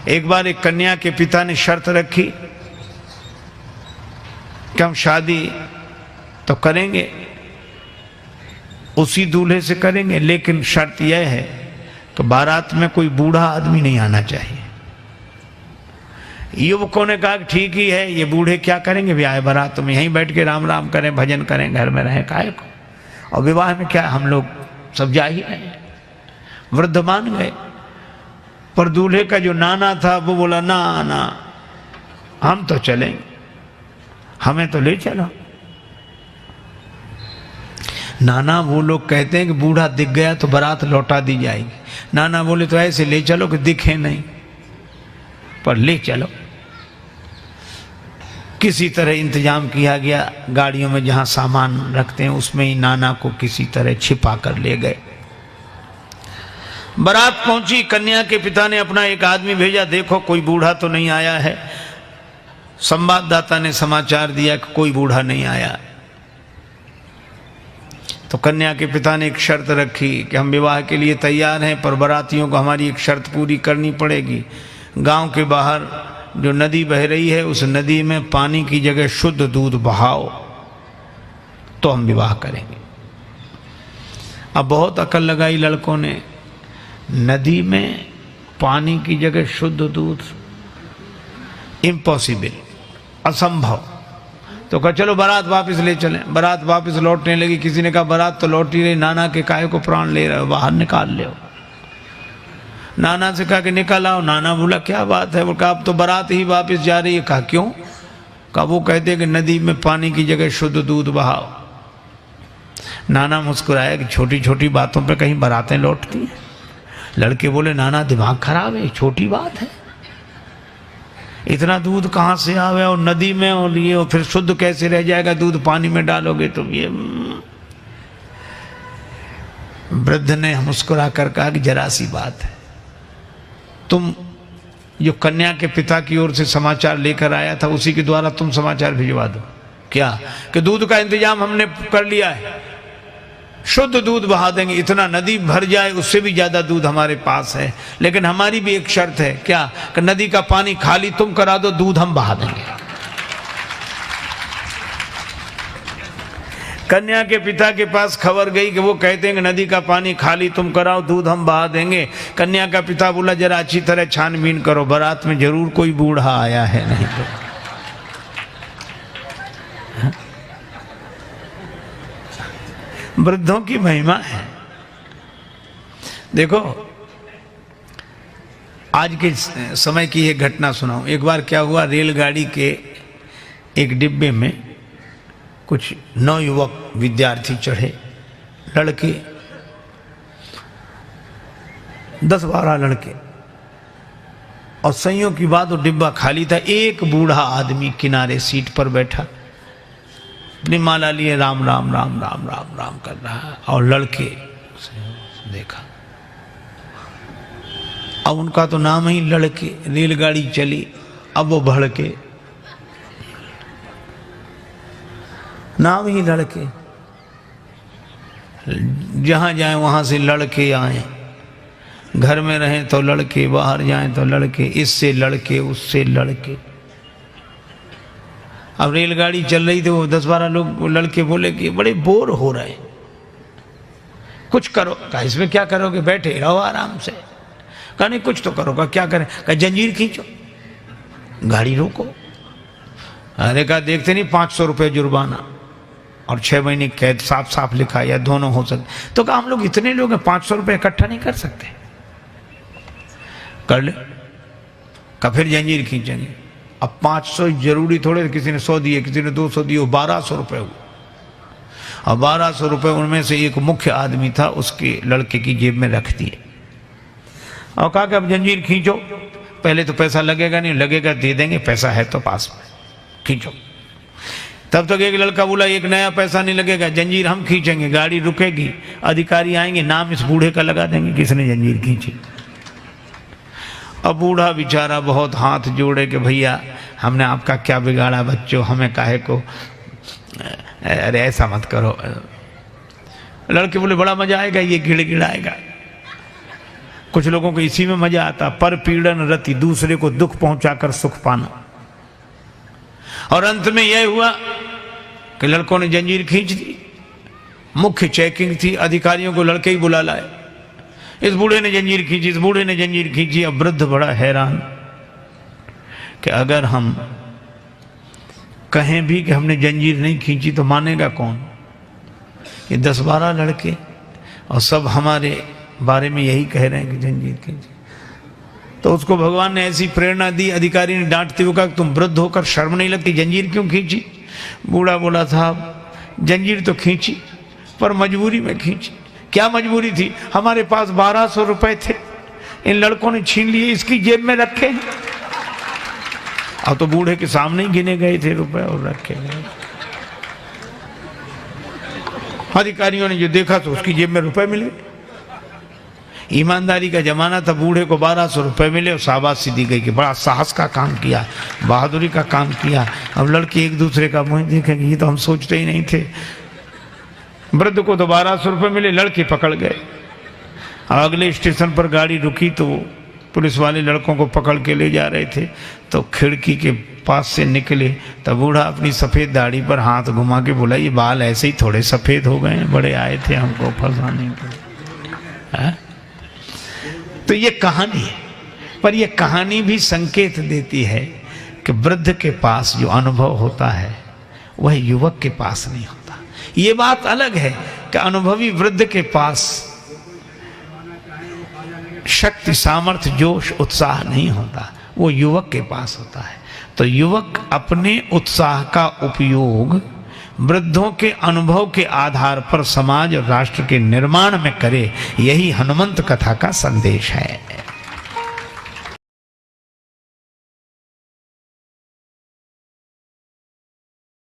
एक बार एक कन्या के पिता ने शर्त रखी कि हम शादी तो करेंगे, उसी दूल्हे से करेंगे, लेकिन शर्त यह है कि बारात में कोई बूढ़ा आदमी नहीं आना चाहिए। युवकों ने कहा कि ठीक ही है, ये बूढ़े क्या करेंगे ब्याह बारात में, यहीं बैठ के राम राम करें, भजन करें, घर में रहें, काहे को, और विवाह में क्या हम लोग सब जा ही रहे। वृद्ध मान गए, पर दूल्हे का जो नाना था वो बोला ना ना हम तो चलेंगे, हमें तो ले चलो। नाना वो लोग कहते हैं कि बूढ़ा दिख गया तो बारात लौटा दी जाएगी। नाना बोले तो ऐसे ले चलो कि दिखे नहीं, पर ले चलो। किसी तरह इंतजाम किया गया, गाड़ियों में जहां सामान रखते हैं उसमें ही नाना को किसी तरह छिपा कर ले गए। बारात पहुंची, कन्या के पिता ने अपना एक आदमी भेजा, देखो कोई बूढ़ा तो नहीं आया है। संवाददाता ने समाचार दिया कि कोई बूढ़ा नहीं आया। तो कन्या के पिता ने एक शर्त रखी कि हम विवाह के लिए तैयार हैं, पर बारातियों को हमारी एक शर्त पूरी करनी पड़ेगी। गांव के बाहर जो नदी बह रही है उस नदी में पानी की जगह शुद्ध दूध बहाओ तो हम विवाह करेंगे। अब बहुत अकल लगाई लड़कों ने, नदी में पानी की जगह शुद्ध दूध, इम्पॉसिबल, असंभव। तो कहा चलो बारात वापस ले चलें। बारात वापस लौटने लगी। किसी ने कहा बारात तो लौट ही रही, नाना के काहे को प्राण ले रहे हो, बाहर निकाल ले। नाना से कहा कि निकल आओ। नाना बोला क्या बात है, वो कहा अब तो बारात ही वापस जा रही है। कहा क्यों? कहा वो कहते हैं कि नदी में पानी की जगह शुद्ध दूध बहाओ। नाना मुस्कुराया कि छोटी छोटी बातों पे कहीं बारातें लौटती हैं। लड़के बोले नाना दिमाग खराब है, छोटी बात है, इतना दूध कहाँ से आवे और नदी में और ये और फिर शुद्ध कैसे रह जाएगा, दूध पानी में डालोगे तो ये। वृद्ध ने मुस्कुरा कर कहा कि जरा सी बात है, तुम जो कन्या के पिता की ओर से समाचार लेकर आया था उसी के द्वारा तुम समाचार भिजवा दो। क्या? कि दूध का इंतजाम हमने कर लिया है, शुद्ध दूध बहा देंगे, इतना नदी भर जाए उससे भी ज्यादा दूध हमारे पास है, लेकिन हमारी भी एक शर्त है। क्या? कि नदी का पानी खाली तुम करा दो, दूध हम बहा देंगे। कन्या के पिता के पास खबर गई कि वो कहते हैं कि नदी का पानी खाली तुम कराओ, दूध हम बहा देंगे। कन्या का पिता बोला जरा अच्छी तरह छानबीन करो, बारात में जरूर कोई बूढ़ा आया है, नहीं तो। वृद्धों की महिमा है। देखो आज के समय की एक घटना सुनाऊं। एक बार क्या हुआ, रेलगाड़ी के एक डिब्बे में कुछ नवयुवक विद्यार्थी चढ़े, लड़के 10-12 लड़के, और संयोग की बात वो डिब्बा खाली था। एक बूढ़ा आदमी किनारे सीट पर बैठा अपनी माला लिए राम राम राम राम राम राम कर रहा है, और लड़के देखा। अब उनका तो नाम ही लड़के। रेलगाड़ी चली, अब वो भड़के, नाम ही लड़के, जहां जाए वहां से लड़के आए। घर में रहें तो लड़के, बाहर जाएं तो लड़के, इससे लड़के उससे लड़के। अब रेलगाड़ी चल रही थी, वो 10-12 लोग लड़के बोले कि बड़े बोर हो रहे हैं, कुछ करो। कहा इसमें क्या करोगे, बैठे रहो आराम से। कहा नहीं कुछ तो करो। कहा क्या करें? कहा जंजीर खींचो, गाड़ी रोको। अरे कहा देखते नहीं 500 रुपये जुर्माना और 6 महीने कैद, साफ साफ लिखा, या दोनों हो सकते। तो कहा हम लोग इतने लोग हैं, 500 रुपये इकट्ठा नहीं कर सकते। कर ले। कहा फिर जंजीर खींचेंगे। अब 500 जरूरी थोड़े, किसी ने 100 दिए, किसी ने 200 दिए, 1200 रुपये हुए। और 1200 रुपये उनमें से एक मुख्य आदमी था, उसके लड़के की जेब में रख दिए और कहा कि अब जंजीर खींचो। पहले तो पैसा लगेगा नहीं, लगेगा दे देंगे, पैसा है तो पास में, खींचो। तब तक एक लड़का बोला एक नया पैसा नहीं लगेगा, जंजीर हम खींचेंगे, गाड़ी रुकेगी, अधिकारी आएंगे, नाम इस बूढ़े का लगा देंगे किसने जंजीर खींची। अब बूढ़ा बेचारा बहुत हाथ जोड़े कि भैया हमने आपका क्या बिगाड़ा बच्चों, हमें काहे को, अरे ऐसा मत करो। लड़के बोले बड़ा मजा आएगा, ये गिड़गिड़ाएगा। कुछ लोगों को इसी में मजा आता, पर पीड़न रति, दूसरे को दुख पहुंचाकर सुख पाना। और अंत में यह हुआ कि लड़कों ने जंजीर खींच दी। मुख्य चेकिंग थी, अधिकारियों को लड़के ही बुला लाए। इस बूढ़े ने जंजीर खींची, इस बूढ़े ने जंजीर खींची। अब वृद्ध बड़ा हैरान कि अगर हम कहें भी कि हमने जंजीर नहीं खींची तो मानेगा कौन? ये 10-12 लड़के और सब हमारे बारे में यही कह रहे हैं कि जंजीर खींची। तो उसको भगवान ने ऐसी प्रेरणा दी। अधिकारी ने डांटते हुए कहा, तुम वृद्ध होकर शर्म नहीं लगती, जंजीर क्यों खींची? बूढ़ा बोला, साहब जंजीर तो खींची पर मजबूरी में खींची। क्या मजबूरी थी? हमारे पास 1200 रुपए थे, इन लड़कों ने छीन लिए, इसकी जेब में रखे। अब तो बूढ़े के सामने ही गिने गए थे रुपए और रखे गए। अधिकारियों ने जो देखा तो उसकी जेब में रुपए मिले। ईमानदारी का जमाना था, बूढ़े को 1200 रुपए मिले और शाबाशी दी गई कि बड़ा साहस का काम किया, बहादुरी का काम किया। अब लड़के एक दूसरे का मुंह देखेंगे, ये तो हम सोचते ही नहीं थे। वृद्ध को तो 1200 रुपए मिले, लड़के पकड़ गए। अगले स्टेशन पर गाड़ी रुकी तो पुलिस वाले लड़कों को पकड़ के ले जा रहे थे। तो खिड़की के पास से निकले तो बूढ़ा अपनी सफ़ेद दाढ़ी पर हाथ घुमा के बोला, ये बाल ऐसे ही थोड़े सफ़ेद हो गए, बड़े आए थे हमको फंसाने के। तो ये कहानी है, पर ये कहानी भी संकेत देती है कि वृद्ध के पास जो अनुभव होता है वह युवक के पास नहीं होता। ये बात अलग है कि अनुभवी वृद्ध के पास शक्ति, सामर्थ्य, जोश, उत्साह नहीं होता, वो युवक के पास होता है। तो युवक अपने उत्साह का उपयोग वृद्धों के अनुभव के आधार पर समाज और राष्ट्र के निर्माण में करे, यही हनुमंत कथा का संदेश है।